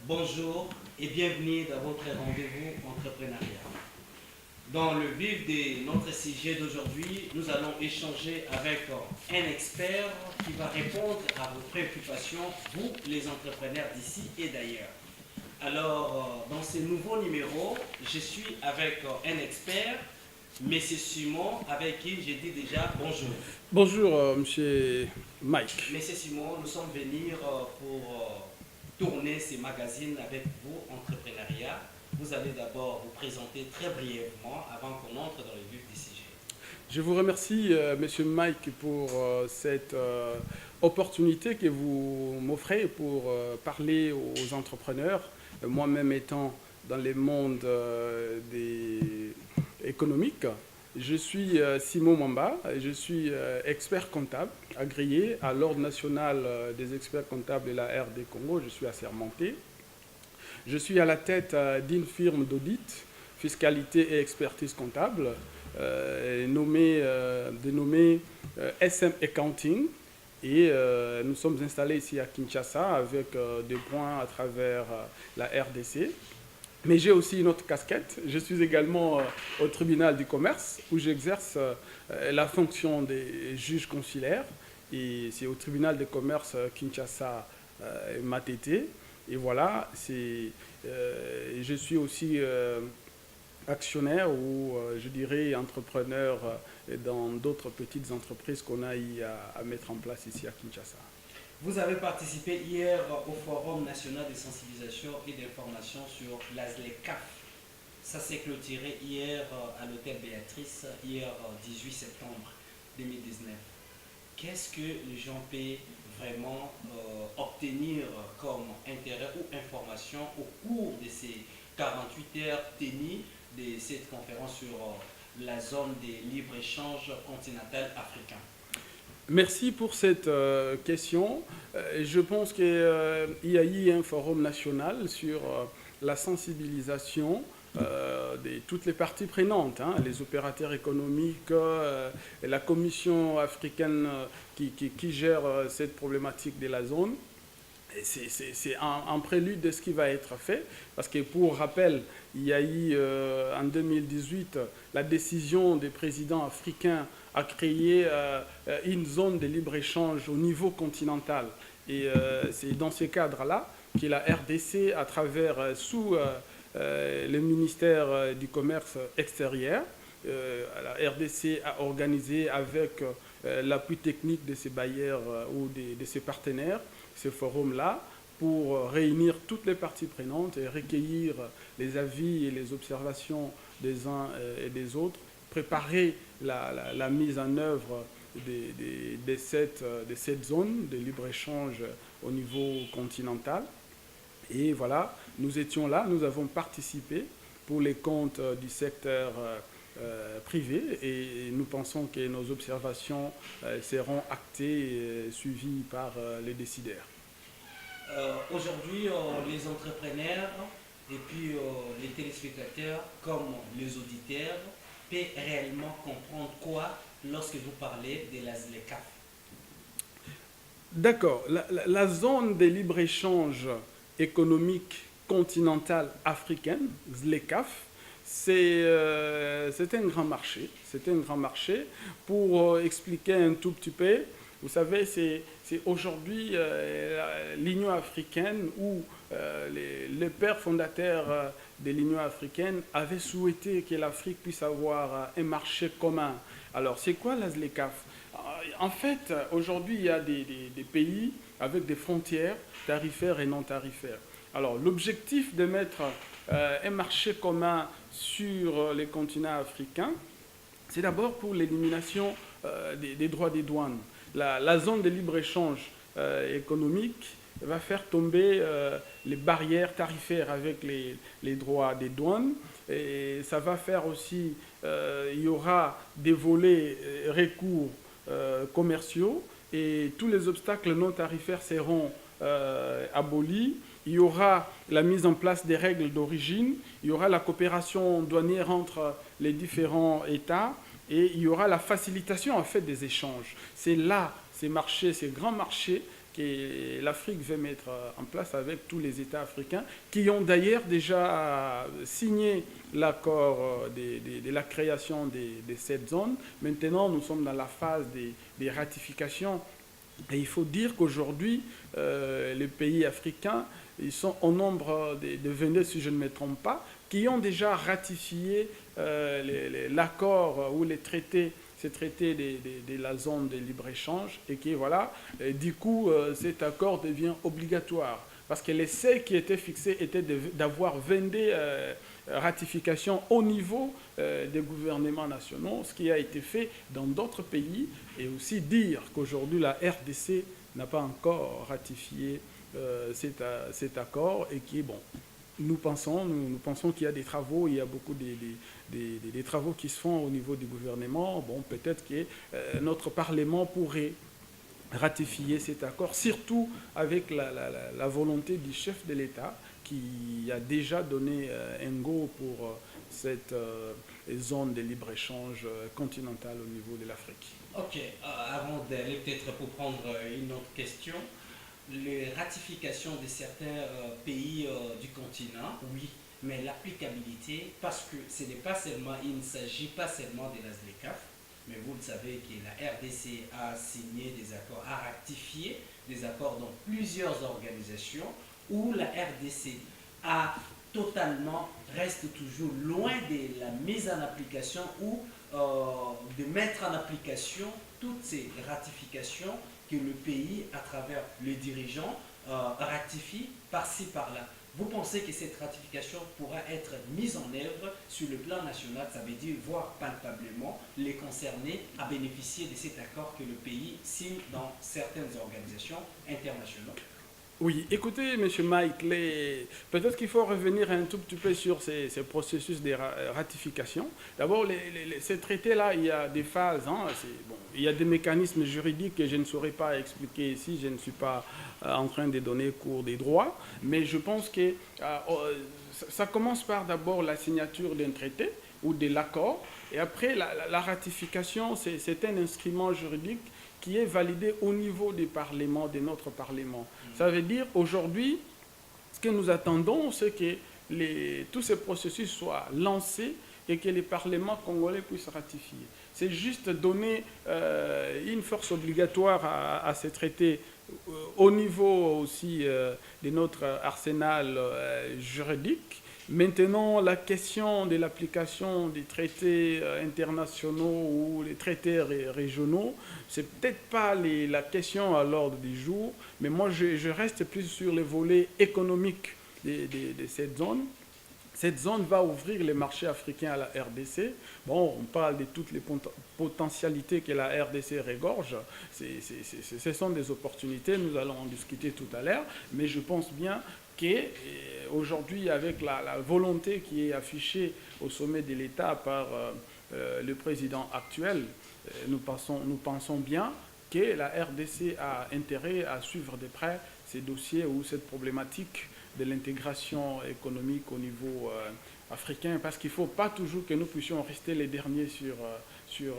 bonjour et bienvenue dans votre rendez-vous entrepreneurial. Dans le vif de notre sujet d'aujourd'hui, nous allons échanger avec un expert qui va répondre à vos préoccupations, vous les entrepreneurs d'ici et d'ailleurs. Alors, dans ce nouveau numéro, je suis avec un expert, M. Simon, avec qui j'ai dit déjà bonjour. Bonjour, monsieur Mike. M. Simon, nous sommes venus pour tourner ces magazines avec vous, entrepreneuriat. Vous allez d'abord vous présenter très brièvement avant qu'on entre dans le vif du sujet. Je vous remercie, monsieur Mike, pour cette opportunité que vous m'offrez pour parler aux entrepreneurs, moi-même étant dans les mondes économiques. Je suis Simon Mamba, je suis expert comptable agréé à l'Ordre national des experts comptables de la RD Congo. Je suis assermenté. Je suis à la tête d'une firme d'audit, fiscalité et expertise comptable, dénommée SM Accounting. Et nous sommes installés ici à Kinshasa avec des points à travers la RDC. Mais j'ai aussi une autre casquette. Je suis également au tribunal du commerce où j'exerce la fonction des juges consulaires. Et c'est au tribunal de commerce Kinshasa Matete. Et voilà, je suis aussi actionnaire ou je dirais entrepreneur dans d'autres petites entreprises qu'on a eu à mettre en place ici à Kinshasa. Vous avez participé hier au Forum national de sensibilisation et d'information sur l'ASLECAF. Ça s'est clôturé hier à l'hôtel Béatrice, hier 18 septembre 2019. Qu'est-ce que les gens peuvent vraiment obtenir comme intérêt ou information au cours de ces 48 heures tenues de cette conférence sur la zone de libre-échange continental africain? Merci pour cette question. Je pense qu'il y a eu un forum national sur la sensibilisation de toutes les parties prenantes, hein, les opérateurs économiques, la Commission africaine qui gère cette problématique de la zone. C'est un prélude de ce qui va être fait, parce que pour rappel, il y a eu en 2018 la décision des présidents africains à créer une zone de libre-échange au niveau continental. Et c'est dans ce cadre-là que la RDC, à travers sous le ministère du Commerce extérieur, la RDC a organisé avec l'appui technique de ses bailleurs ou de ses partenaires ce forum-là pour réunir toutes les parties prenantes et recueillir les avis et les observations des uns et des autres, préparer la mise en œuvre de cette zone de libre-échange au niveau continental. Et voilà, nous étions là, nous avons participé pour les comptes du secteur privé et nous pensons que nos observations seront actées et suivies par les décideurs. Aujourd'hui, les entrepreneurs et puis les téléspectateurs comme les auditeurs peuvent réellement comprendre quoi lorsque vous parlez de la ZLECAF? D'accord. La zone de libre-échange économique continentale africaine, ZLECAF, c'est un grand marché. C'est un grand marché. Pour expliquer un tout petit peu, vous savez, c'est aujourd'hui l'Union africaine où les pères fondateurs de l'Union africaine avaient souhaité que l'Afrique puisse avoir un marché commun. Alors, c'est quoi la ZLECAF? En fait, aujourd'hui, il y a des pays avec des frontières tarifaires et non tarifaires. Alors, l'objectif de mettre un marché commun sur les continents africains, c'est d'abord pour l'élimination des droits des douanes. La zone de libre-échange économique va faire tomber les barrières tarifaires avec les droits des douanes. Et ça va faire aussi, il y aura des volets recours commerciaux et tous les obstacles non tarifaires seront abolis. Il y aura la mise en place des règles d'origine, il y aura la coopération douanière entre les différents États et il y aura la facilitation en fait des échanges. C'est là, ces marchés, ces grands marchés que l'Afrique veut mettre en place avec tous les États africains qui ont d'ailleurs déjà signé l'accord de la création de cette zone. Maintenant, nous sommes dans la phase des ratifications. Et il faut dire qu'aujourd'hui, les pays africains, ils sont au nombre de 22, si je ne me trompe pas, qui ont déjà ratifié l'accord ou les traités, ces traités de la zone de libre-échange, et qui, voilà, du coup, cet accord devient obligatoire. Parce que les seuils qui étaient fixés étaient d'avoir 22 ratifications au niveau des gouvernements nationaux, ce qui a été fait dans d'autres pays, et aussi dire qu'aujourd'hui la RDC n'a pas encore ratifié cet accord, et qui, bon, nous pensons qu'il y a des travaux, il y a beaucoup des travaux qui se font au niveau du gouvernement. Bon, peut-être que notre Parlement pourrait ratifier cet accord, surtout avec la volonté du chef de l'État qui a déjà donné un go pour cette zone de libre-échange continentale au niveau de l'Afrique. Ok, avant d'aller peut-être pour prendre une autre question, les ratifications de certains pays du continent, oui, mais l'applicabilité, parce que ce n'est pas seulement, il ne s'agit pas seulement de la ZLECAf, mais vous le savez que la RDC a signé des accords, a ratifié des accords dans plusieurs organisations où la RDC a totalement, reste toujours loin de la mise en application ou de mettre en application toutes ces ratifications que le pays, à travers les dirigeants, ratifie par-ci, par-là. Vous pensez que cette ratification pourra être mise en œuvre sur le plan national, ça veut dire voir palpablement les concernés à bénéficier de cet accord que le pays signe dans certaines organisations internationales? Oui, écoutez, M. Mike, peut-être qu'il faut revenir un tout petit peu sur ces processus de ratification. D'abord, ces traités-là, il y a des phases, hein, bon, il y a des mécanismes juridiques que je ne saurais pas expliquer ici, je ne suis pas en train de donner cours des droits, mais je pense que ça commence par d'abord la signature d'un traité ou de l'accord, et après la ratification, c'est un instrument juridique qui est validé au niveau du Parlement, de notre Parlement. Ça veut dire, aujourd'hui, ce que nous attendons, c'est que tous ces processus soient lancés et que les parlements congolais puissent ratifier. C'est juste donner une force obligatoire à ces traités au niveau aussi de notre arsenal juridique. Maintenant, la question de l'application des traités internationaux ou les traités régionaux, c'est peut-être pas la question à l'ordre du jour, mais moi je reste plus sur le volet économique de cette zone. Cette zone va ouvrir les marchés africains à la RDC. Bon, on parle de toutes les potentialités que la RDC regorge. Ce sont des opportunités, nous allons en discuter tout à l'heure, mais je pense bien qu'aujourd'hui, avec la volonté qui est affichée au sommet de l'État par le président actuel, nous pensons bien que la RDC a intérêt à suivre de près ces dossiers ou cette problématique de l'intégration économique au niveau africain, parce qu'il ne faut pas toujours que nous puissions rester les derniers sur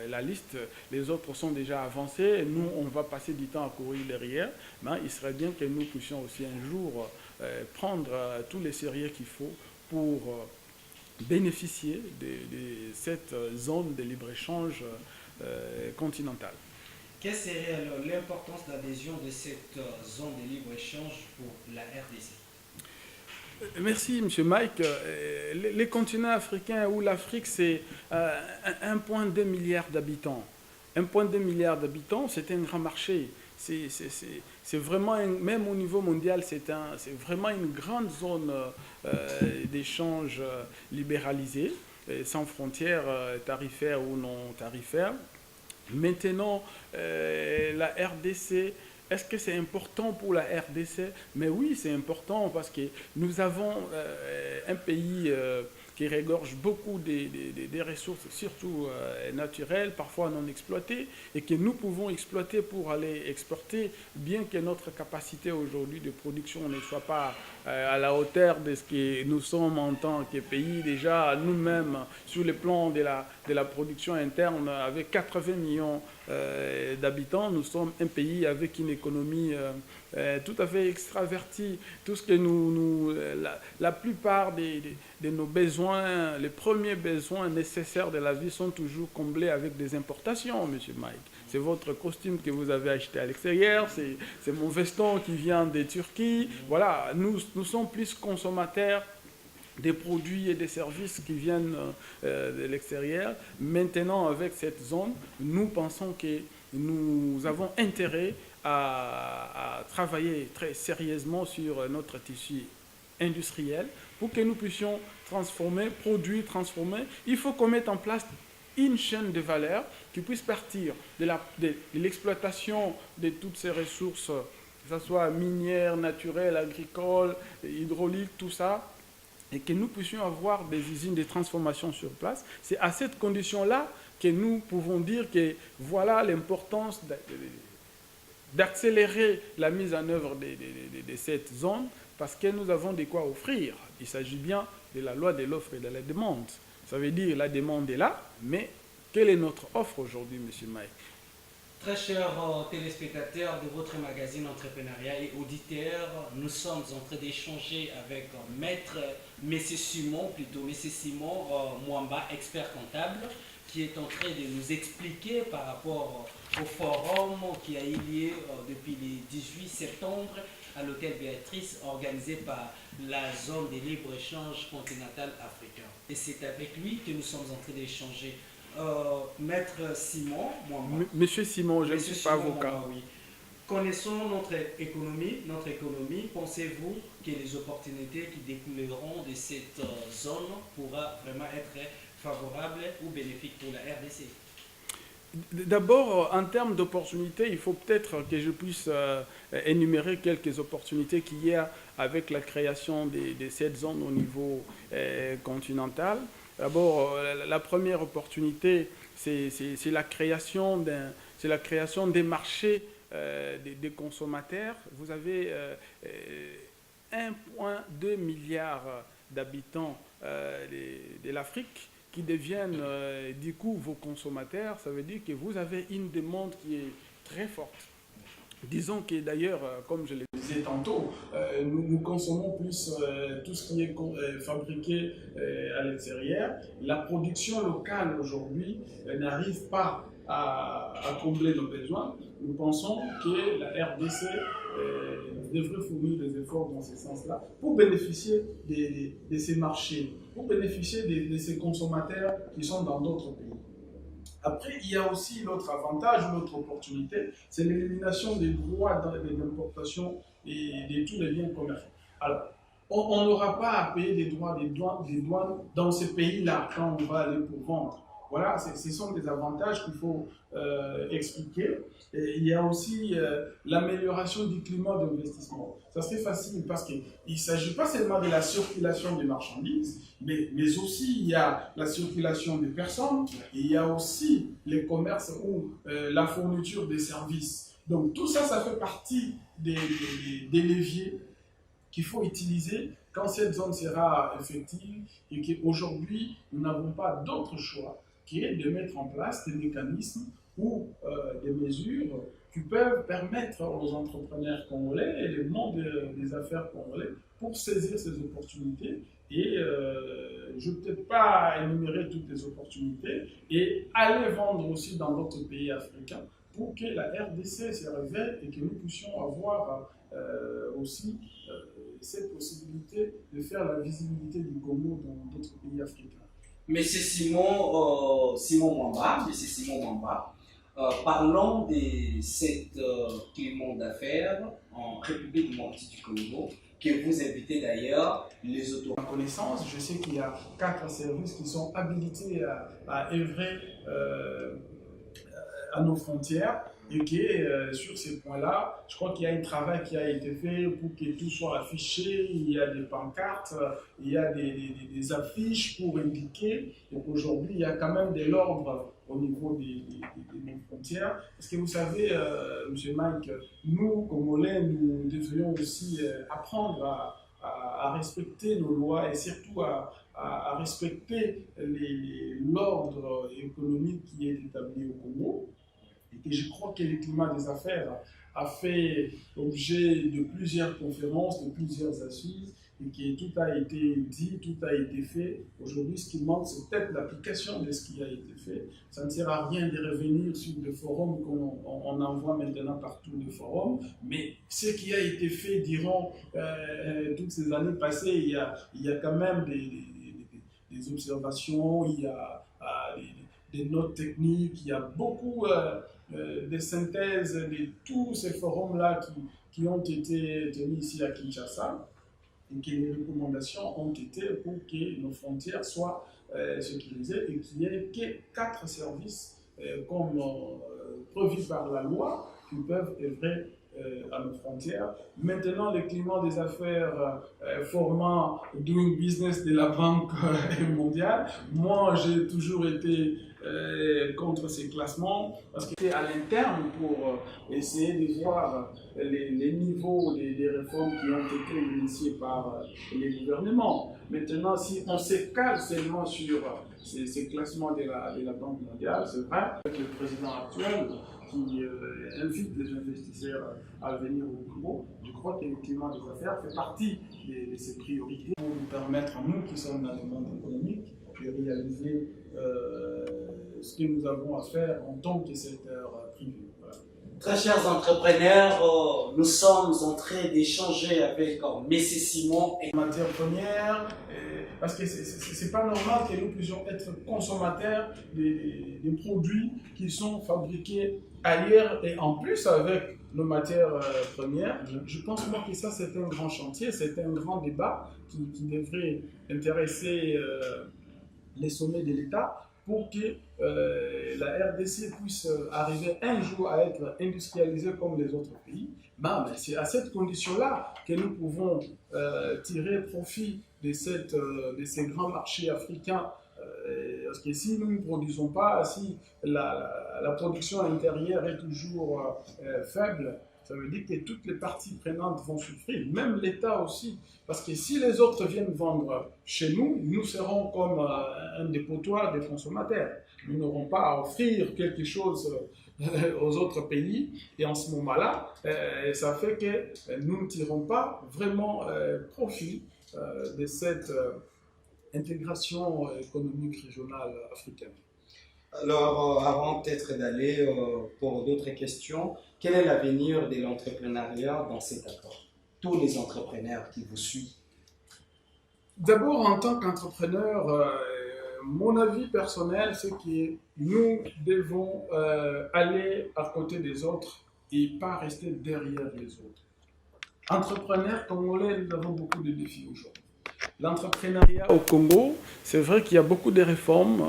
la liste. Les autres sont déjà avancés, nous on va passer du temps à courir derrière, mais il serait bien que nous puissions aussi un jour prendre tous les sérieux qu'il faut pour bénéficier de cette zone de libre-échange continentale. Quelle serait alors l'importance d'adhésion de cette zone de libre-échange pour la RDC? Merci, M. Mike. Les continents africains ou l'Afrique, c'est 1,2 milliard d'habitants. 1,2 milliard d'habitants, c'est un grand marché. C'est vraiment, même au niveau mondial, c'est vraiment une grande zone d'échange libéralisée, sans frontières tarifaires ou non tarifaires. Maintenant, la RDC, est-ce que c'est important pour la RDC? Mais oui, c'est important parce que nous avons un pays qui regorge beaucoup des ressources, surtout naturelles, parfois non exploitées, et que nous pouvons exploiter pour aller exporter, bien que notre capacité aujourd'hui de production ne soit pas à la hauteur de ce que nous sommes en tant que pays. Déjà, nous-mêmes, sur le plan de la production interne, avec 80 millions d'habitants. Nous sommes un pays avec une économie tout à fait extravertie. Tout ce que la plupart de nos besoins, les premiers besoins nécessaires de la vie sont toujours comblés avec des importations, Monsieur Mike. C'est votre costume que vous avez acheté à l'extérieur, c'est mon veston qui vient de Turquie. Voilà, nous sommes plus consommateurs des produits et des services qui viennent de l'extérieur. Maintenant, avec cette zone, nous pensons que nous avons intérêt à travailler très sérieusement sur notre tissu industriel pour que nous puissions produire, transformer. Il faut qu'on mette en place une chaîne de valeur qui puisse partir de l'exploitation de toutes ces ressources, que ce soit minières, naturelles, agricoles, hydrauliques, tout ça, et que nous puissions avoir des usines de transformation sur place. C'est à cette condition-là que nous pouvons dire que voilà l'importance d'accélérer la mise en œuvre de cette zone, parce que nous avons de quoi offrir. Il s'agit bien de la loi de l'offre et de la demande. Ça veut dire que la demande est là, mais quelle est notre offre aujourd'hui, M. Mike? Très chers téléspectateurs de votre magazine Entrepreneuriat et auditeurs, nous sommes en train d'échanger avec M. Simon Mwamba, expert comptable, qui est en train de nous expliquer par rapport au forum qui a eu lieu depuis le 18 septembre à l'hôtel Béatrice, organisé par la zone de libre-échange continentale africain. Et c'est avec lui que nous sommes en train d'échanger. Maître Simon, Monsieur Simon, je ne suis pas avocat. Oui. Connaissons notre économie. Pensez-vous que les opportunités qui découleront de cette zone pourra vraiment être favorables ou bénéfiques pour la RDC? D'abord, en termes d'opportunités, il faut peut-être que je puisse énumérer quelques opportunités qu'il y a avec la création de cette zone au niveau continental. D'abord, la première opportunité, c'est la création des marchés des consommateurs. Vous avez 1,2 milliard d'habitants de l'Afrique qui deviennent du coup vos consommateurs. Ça veut dire que vous avez une demande qui est très forte. Disons que d'ailleurs, comme je le disais tantôt, nous consommons plus tout ce qui est fabriqué à l'extérieur. La production locale aujourd'hui n'arrive pas à combler nos besoins. Nous pensons que la RDC devrait fournir des efforts dans ce sens-là pour bénéficier de ces marchés, pour bénéficier de ces consommateurs qui sont dans d'autres pays. Après, il y a aussi l'autre avantage, l'autre opportunité, c'est l'élimination des droits d'importation et de tous les biens commerciaux. Alors, on n'aura pas à payer des droits des douanes dans ces pays-là quand on va aller pour vendre. Voilà, ce sont des avantages qu'il faut expliquer. Et il y a aussi l'amélioration du climat d'investissement. Ça serait facile parce qu'il ne s'agit pas seulement de la circulation des marchandises, mais aussi il y a la circulation des personnes, et il y a aussi les commerces ou la fourniture des services. Donc tout ça, ça fait partie des leviers qu'il faut utiliser quand cette zone sera effective et qu'aujourd'hui, nous n'avons pas d'autre choix qui est de mettre en place des mécanismes ou des mesures qui peuvent permettre aux entrepreneurs congolais et le monde des affaires congolais pour saisir ces opportunités. Et je ne vais peut-être pas énumérer toutes les opportunités et aller vendre aussi dans d'autres pays africains pour que la RDC se réveille et que nous puissions avoir aussi cette possibilité de faire la visibilité du Congo dans d'autres pays africains. Monsieur Simon Mwamba, parlons de cette climat d'affaires en République démocratique du Congo, que vous invitez d'ailleurs les autorités. À ma connaissance, je sais qu'il y a 4 services qui sont habilités à œuvrer à nos frontières et que sur ces points-là, je crois qu'il y a un travail qui a été fait pour que tout soit affiché. Il y a des pancartes, il y a des affiches pour indiquer. Donc aujourd'hui, il y a quand même de l'ordre au niveau de nos frontières. Est-ce que vous savez, M. Mike, nous, Congolais, nous devrions aussi apprendre à respecter nos lois et surtout à respecter l'ordre économique qui est établi au Congo. Et je crois que le climat des affaires a fait objet de plusieurs conférences, de plusieurs assises, et que tout a été dit, tout a été fait. Aujourd'hui, ce qui manque, c'est peut-être l'application de ce qui a été fait. Ça ne sert à rien de revenir sur des forums qu'on envoie maintenant partout, des forums, mais ce qui a été fait durant toutes ces années passées, il y a quand même des observations, il y a des notes techniques, il y a beaucoup de synthèses de tous ces forums-là qui ont été tenus ici à Kinshasa, et que les recommandations ont été pour que nos frontières soient sécurisées et qu'il n'y ait que 4 services comme prévus par la loi qui peuvent œuvrer à nos frontières. Maintenant, le climat des affaires formant doing business de la Banque mondiale, moi j'ai toujours été contre ces classements parce que c'était à l'interne pour essayer de voir les niveaux des réformes qui ont été initiées par les gouvernements. Maintenant, si on se cale seulement sur ces classements de la Banque mondiale, c'est vrai, avec le président actuel qui invite les investisseurs à venir au Congo, je crois que le climat des affaires fait partie de ces priorités pour nous permettre, nous qui sommes dans le monde économique, de réaliser ce que nous avons à faire en tant que secteur privé. Voilà. Très chers entrepreneurs, nous sommes en train d'échanger avec M. Simon. Matières premières, parce que c'est pas normal que nous puissions être consommateurs des produits qui sont fabriqués ailleurs et en plus avec nos matières premières. Je pense moi que ça c'est un grand chantier, c'est un grand débat qui devrait intéresser les sommets de l'État pour que la RDC puisse arriver un jour à être industrialisée comme les autres pays. Ben, c'est à cette condition-là que nous pouvons tirer profit de ces grands marchés africains. Parce que si nous ne produisons pas, si la production intérieure est toujours faible, ça veut dire que toutes les parties prenantes vont souffrir, même l'État aussi. Parce que si les autres viennent vendre chez nous, nous serons comme un dépotoir des consommateurs. Nous n'aurons pas à offrir quelque chose aux autres pays. Et en ce moment-là, ça fait que nous ne tirons pas vraiment profit de cette intégration économique régionale africaine. Alors, avant peut-être d'aller pour d'autres questions, quel est l'avenir de l'entrepreneuriat dans cet accord? Tous les entrepreneurs qui vous suivent. D'abord, en tant qu'entrepreneur, mon avis personnel, c'est que nous devons aller à côté des autres et pas rester derrière les autres. Entrepreneurs congolais, nous avons beaucoup de défis aujourd'hui. L'entrepreneuriat au Congo, c'est vrai qu'il y a beaucoup de réformes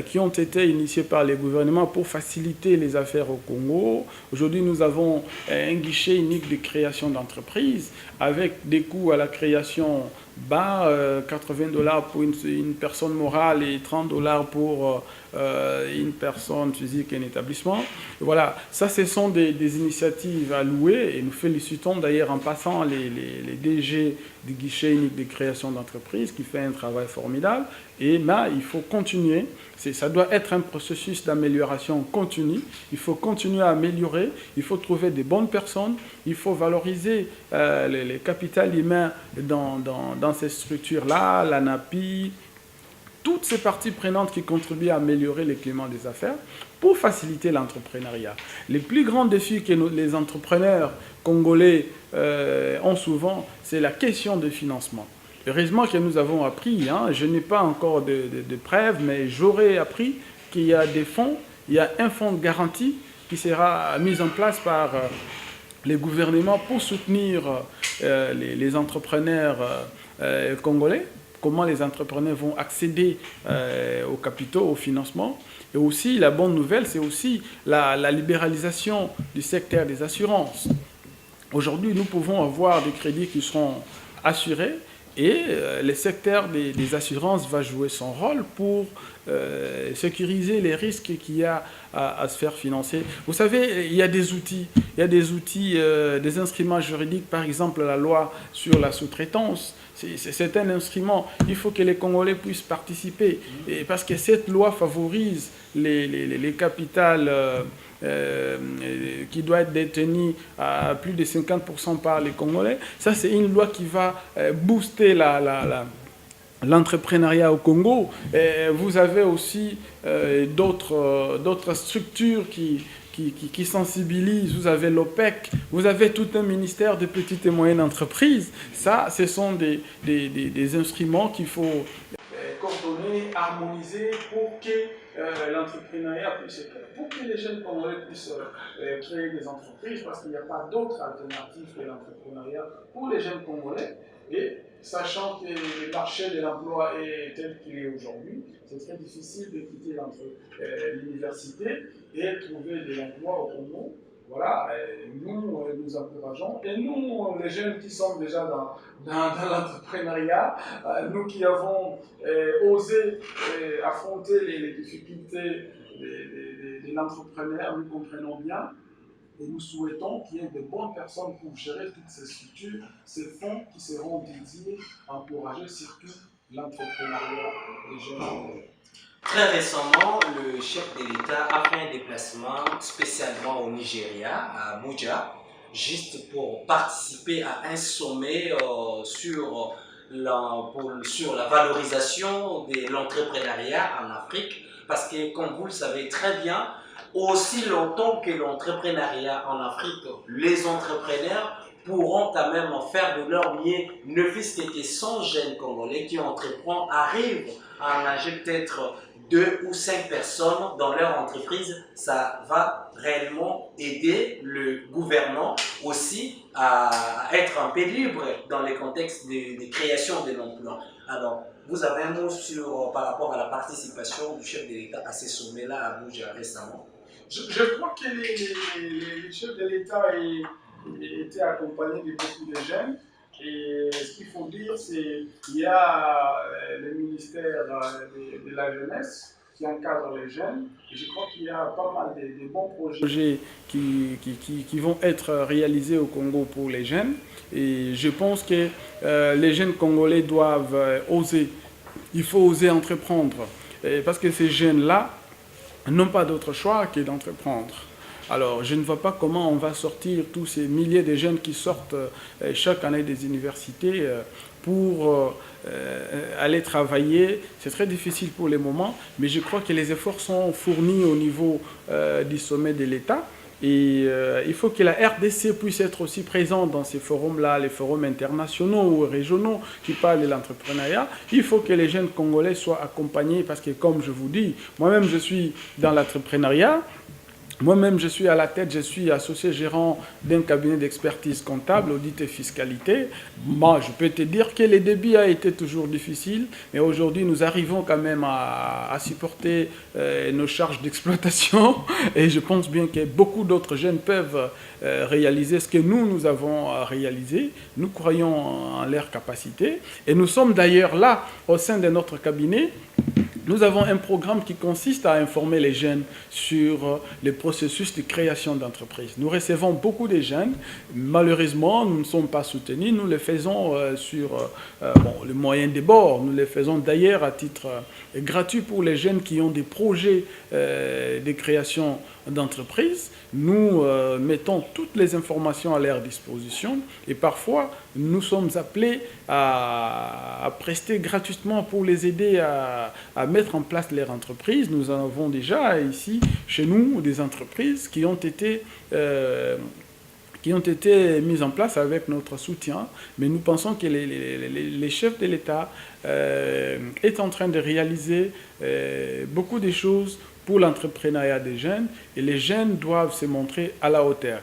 qui ont été initiées par les gouvernements pour faciliter les affaires au Congo. Aujourd'hui, nous avons un guichet unique de création d'entreprises avec des coûts à la création bas, $80 pour une personne morale et $30 pour une personne physique et un établissement. Et voilà, ça ce sont des initiatives à louer et nous félicitons d'ailleurs en passant les DG du guichet unique de création d'entreprise qui fait un travail formidable. Et là, il faut continuer. Ça doit être un processus d'amélioration continue. Il faut continuer à améliorer. Il faut trouver des bonnes personnes. Il faut valoriser les capitaux humains dans ces structures-là, l'ANAPI, toutes ces parties prenantes qui contribuent à améliorer le climat des affaires pour faciliter l'entrepreneuriat. Les plus grands défis que les entrepreneurs congolais ont souvent, c'est la question de financement. Heureusement que nous avons appris, je n'ai pas encore de preuves, mais j'aurais appris qu'il y a des fonds, il y a un fonds de garantie qui sera mis en place par les gouvernements pour soutenir les entrepreneurs congolais. Comment les entrepreneurs vont accéder aux capitaux, au financement. Et aussi, la bonne nouvelle, c'est aussi la libéralisation du secteur des assurances. Aujourd'hui, nous pouvons avoir des crédits qui seront assurés et le secteur des assurances va jouer son rôle pour sécuriser les risques qu'il y a à se faire financer. Vous savez, il y a des outils, des instruments juridiques, par exemple la loi sur la sous-traitance. C'est un instrument, il faut que les Congolais puissent participer, et parce que cette loi favorise les capitales qui doivent être détenues à plus de 50% par les Congolais. Ça, c'est une loi qui va booster l'entrepreneuriat au Congo. Et vous avez aussi d'autres structures qui sensibilisent. Vous avez l'OPEC, vous avez tout un ministère de petites et moyennes entreprises. Ça, ce sont des instruments qu'il faut coordonner, harmoniser pour que l'entrepreneuriat puisse être, pour que les jeunes Congolais puissent créer des entreprises, parce qu'il n'y a pas d'autre alternative que l'entrepreneuriat pour les jeunes Congolais. Et sachant que le marché de l'emploi est tel qu'il est aujourd'hui, c'est très difficile de quitter l'université et trouver de l'emploi au Congo. Voilà, nous encourageons. Et nous, les jeunes qui sommes déjà dans l'entrepreneuriat, nous qui avons osé affronter les difficultés de l'entrepreneur, nous comprenons bien. Et nous souhaitons qu'il y ait de bonnes personnes pour gérer toutes ces structures, ces fonds qui seront dédiés à encourager surtout l'entrepreneuriat des jeunes. Très récemment, le chef de l'État a fait un déplacement spécialement au Nigeria, à Abuja, juste pour participer à un sommet sur la valorisation de l'entrepreneuriat en Afrique. Parce que, comme vous le savez très bien, aussi longtemps que l'entrepreneuriat en Afrique, les entrepreneurs pourront quand même faire de leur mieux, ne fût-ce que 100 jeunes Congolais qui entreprennent arrivent à engager peut-être 2 ou 5 personnes dans leur entreprise. Ça va réellement aider le gouvernement aussi à être un peu libre dans les contextes de création de l'emploi. Alors, vous avez un mot par rapport à la participation du chef de l'État à ces sommets-là à Abuja récemment? Je crois que les chefs de l'État étaient accompagnés de beaucoup de jeunes. Et ce qu'il faut dire, c'est qu'il y a le ministère de la jeunesse qui encadre les jeunes. Et je crois qu'il y a pas mal de bons projets qui vont être réalisés au Congo pour les jeunes. Et je pense que les jeunes Congolais doivent oser. Il faut oser entreprendre. Parce que ces jeunes-là n'ont pas d'autre choix que d'entreprendre. Alors, je ne vois pas comment on va sortir tous ces milliers de jeunes qui sortent chaque année des universités pour aller travailler. C'est très difficile pour le moment, mais je crois que les efforts sont fournis au niveau du sommet de l'État. Et il faut que la RDC puisse être aussi présente dans ces forums-là, les forums internationaux ou régionaux qui parlent de l'entrepreneuriat. Il faut que les jeunes Congolais soient accompagnés parce que, comme je vous dis, moi-même je suis dans l'entrepreneuriat. Moi-même, je suis à la tête, je suis associé gérant d'un cabinet d'expertise comptable, audit et fiscalité. Moi, je peux te dire que les débuts a été toujours difficiles, mais aujourd'hui, nous arrivons quand même à supporter nos charges d'exploitation. Et je pense bien que beaucoup d'autres jeunes peuvent réaliser ce que nous avons réalisé. Nous croyons en leurs capacités. Et nous sommes d'ailleurs là, au sein de notre cabinet. Nous avons un programme qui consiste à informer les jeunes sur les processus de création d'entreprise. Nous recevons beaucoup de jeunes. Malheureusement, nous ne sommes pas soutenus. Nous les faisons sur les moyens des bords. Nous les faisons d'ailleurs à titre gratuit pour les jeunes qui ont des projets de création d'entreprise. Nous mettons toutes les informations à leur disposition et parfois nous sommes appelés à prester gratuitement pour les aider à mettre en place leur entreprise. Nous en avons déjà ici chez nous des entreprises qui ont été mises en place avec notre soutien, mais nous pensons que les chefs de l'État est en train de réaliser beaucoup de choses pour l'entrepreneuriat des jeunes, et les jeunes doivent se montrer à la hauteur.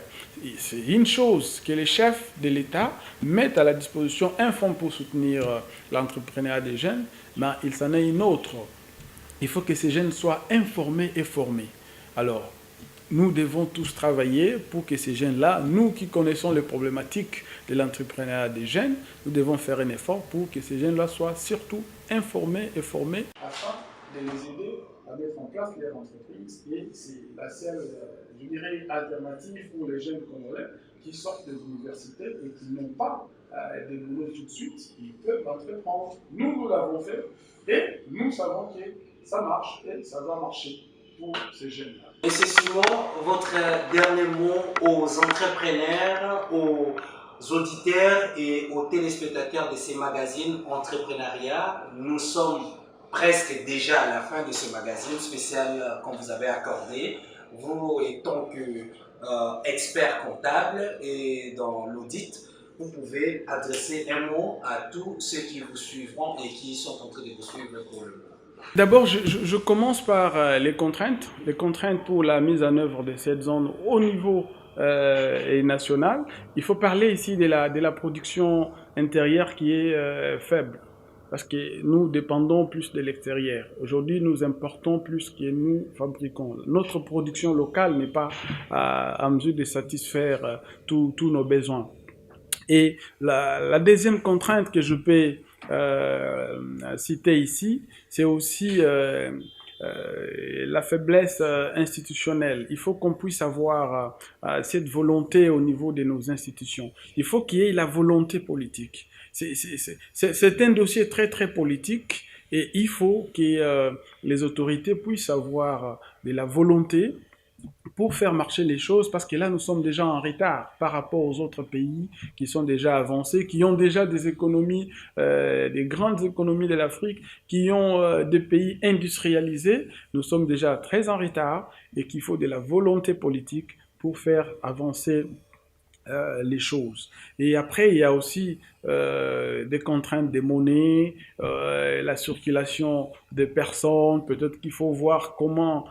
C'est une chose que les chefs de l'État mettent à la disposition un fonds pour soutenir l'entrepreneuriat des jeunes, mais il s'en est une autre. Il faut que ces jeunes soient informés et formés. Alors, nous devons tous travailler pour que ces jeunes-là, nous qui connaissons les problématiques de l'entrepreneuriat des jeunes, nous devons faire un effort pour que ces jeunes-là soient surtout informés et formés afin de les aider à mettre en en place leur entreprise et c'est la seule, je dirais, alternative pour les jeunes Congolais qui sortent des universités et qui n'ont pas des boulots tout de suite, ils peuvent entreprendre. Nous l'avons fait et nous savons que ça marche et ça va marcher pour ces jeunes-là. Monsieur Simon, votre dernier mot aux entrepreneurs, aux auditeurs et aux téléspectateurs de ces magazines entrepreneuriat. Nous sommes presque déjà à la fin de ce magazine spécial qu'on vous avait accordé. Vous, étant expert comptable et dans l'audit, vous pouvez adresser un mot à tous ceux qui vous suivront et qui sont en train de vous suivre pour le moment. D'abord, je commence par les contraintes pour la mise en œuvre de cette zone au niveau et national. Il faut parler ici de la production intérieure qui est faible, parce que nous dépendons plus de l'extérieur. Aujourd'hui, nous importons plus que nous fabriquons. Notre production locale n'est pas à mesure de satisfaire tous nos besoins. Et la deuxième contrainte que je peux citer ici, c'est aussi la faiblesse institutionnelle. Il faut qu'on puisse avoir cette volonté au niveau de nos institutions. Il faut qu'il y ait la volonté politique. C'est un dossier très très politique et il faut que les autorités puissent avoir de la volonté pour faire marcher les choses, parce que là, nous sommes déjà en retard par rapport aux autres pays qui sont déjà avancés, qui ont déjà des économies, des grandes économies de l'Afrique, qui ont des pays industrialisés. Nous sommes déjà très en retard et qu'il faut de la volonté politique pour faire avancer les choses. Et après, il y a aussi des contraintes des monnaies, la circulation des personnes. Peut-être qu'il faut voir comment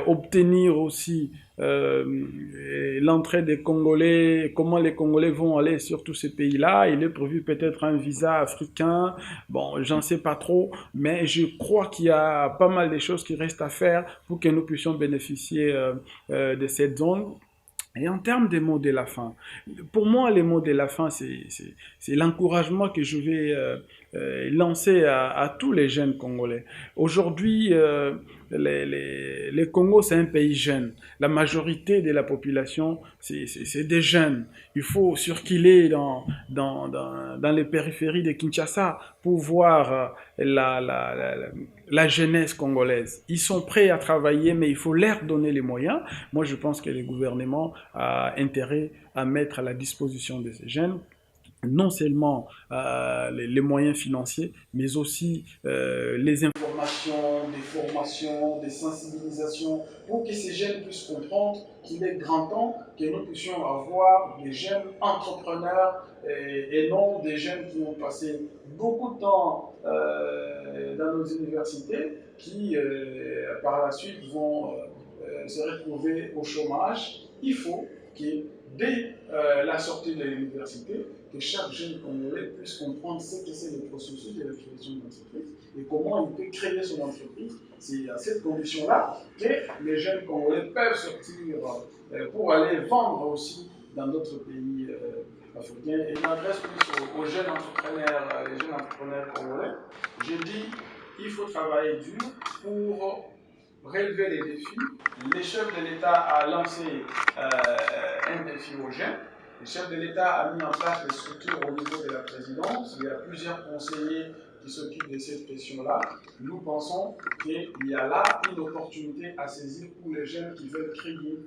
obtenir aussi l'entrée des Congolais, comment les Congolais vont aller sur tous ces pays-là. Il est prévu peut-être un visa africain. Bon, j'en sais pas trop, mais je crois qu'il y a pas mal de choses qui restent à faire pour que nous puissions bénéficier de cette zone. Et en termes des mots de la fin, pour moi, les mots de la fin, c'est l'encouragement que je vais lancer à tous les jeunes Congolais. Aujourd'hui, les Congos, c'est un pays jeune. La majorité de la population, c'est des jeunes. Il faut circuler dans les périphéries de Kinshasa pour voir la jeunesse congolaise. Ils sont prêts à travailler, mais il faut leur donner les moyens. Moi, je pense que le gouvernement a intérêt à mettre à la disposition de ces jeunes non seulement les moyens financiers, mais aussi les informations, des formations, des sensibilisations, pour que ces jeunes puissent comprendre qu'il est grand temps que nous puissions avoir des jeunes entrepreneurs et non des jeunes qui ont passé beaucoup de temps dans nos universités, qui par la suite vont se retrouver au chômage. Il faut que dès la sortie de l'université, que chaque jeune Congolais puisse comprendre ce que c'est le processus de la création d'entreprise et comment il peut créer son entreprise. C'est à cette condition-là que les jeunes Congolais peuvent sortir pour aller vendre aussi dans d'autres pays africains. Et je m'adresse plus aux jeunes entrepreneurs, les jeunes entrepreneurs congolais. Je dis qu'il faut travailler dur pour relever les défis. Le chef de l'État a lancé un défi aux jeunes. Le chef de l'État a mis en place des structures au niveau de la présidence. Il y a plusieurs conseillers qui s'occupent de cette question-là. Nous pensons qu'il y a là une opportunité à saisir pour les jeunes qui veulent créer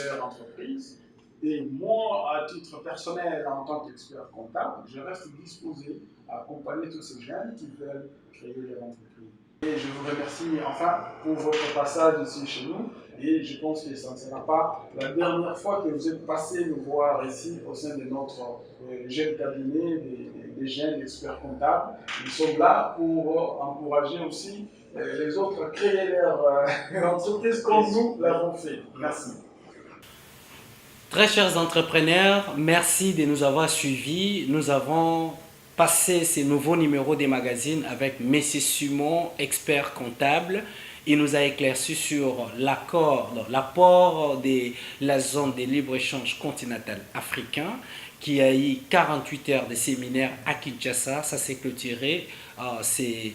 leur entreprise. Et moi, à titre personnel, en tant qu'expert comptable, je reste disposé à accompagner tous ces jeunes qui veulent créer leur entreprise. Et je vous remercie enfin pour votre passage ici chez nous. Et je pense que ça ne sera pas la dernière fois que vous êtes passé nous voir ici au sein de notre jeune cabinet des jeunes experts comptables. Nous sommes là pour encourager aussi les autres à créer leur entreprise comme nous l'avons fait. Merci. Très chers entrepreneurs, merci de nous avoir suivis. Nous avons passé ces nouveaux numéros des magazines avec M. Simon, expert comptable. Il nous a éclairci sur l'apport de la zone de libre-échange continental africain qui a eu 48 heures de séminaire à Kinshasa. Ça s'est clôturé C'est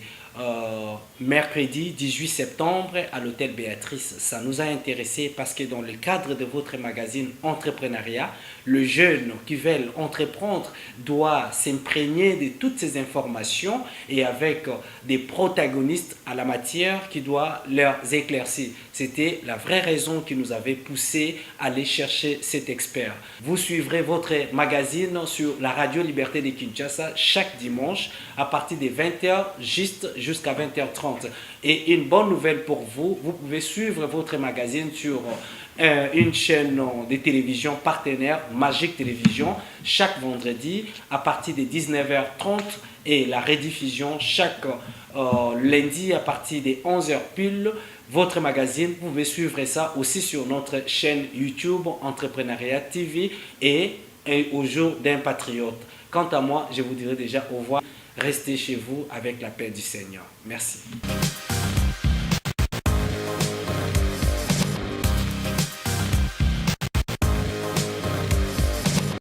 mercredi 18 septembre à l'hôtel Béatrice. Ça nous a intéressé parce que dans le cadre de votre magazine Entrepreneuriat, le jeune qui veut entreprendre doit s'imprégner de toutes ces informations et avec des protagonistes à la matière qui doivent leur éclaircir. C'était la vraie raison qui nous avait poussé à aller chercher cet expert. Vous suivrez votre magazine sur la radio Liberté de Kinshasa chaque dimanche à partir de 20h jusqu'à 20h30. Et une bonne nouvelle pour vous, vous pouvez suivre votre magazine sur une chaîne de télévision partenaire, Magic Télévision, chaque vendredi à partir de 19h30 et la rediffusion chaque lundi à partir de 11h pile. Votre magazine, vous pouvez suivre ça aussi sur notre chaîne YouTube Entrepreneuriat TV et au jour d'un patriote. Quant à moi, je vous dirai déjà au revoir. Restez chez vous avec la paix du Seigneur. Merci.